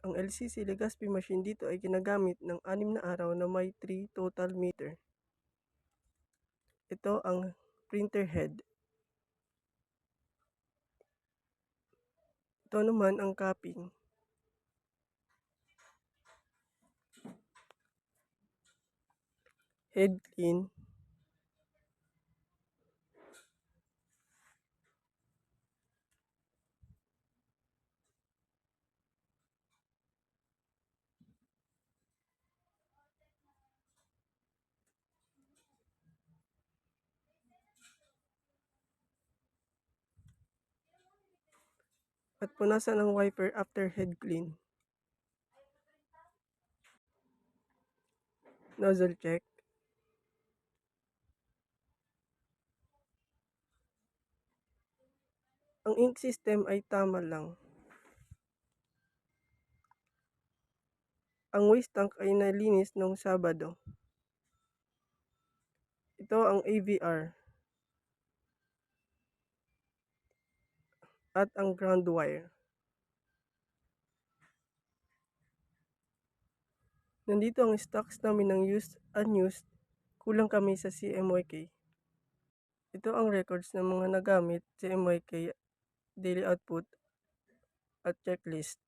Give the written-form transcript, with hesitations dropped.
Ang LCC Legazpi machine dito ay ginagamit ng 6 na araw na may 3 total meter. Ito ang printer head. Ito naman ang cupping. Head clean. At punasan ng wiper after head clean. Nozzle check. Ang ink system ay tama lang. Ang waste tank ay nalinis noong Sabado. Ito ang AVR at ang ground wire. Nandito ang stocks namin ng used, unused, kulang kami sa CMYK. Ito ang records ng mga nagamit CMYK, daily output, at checklist.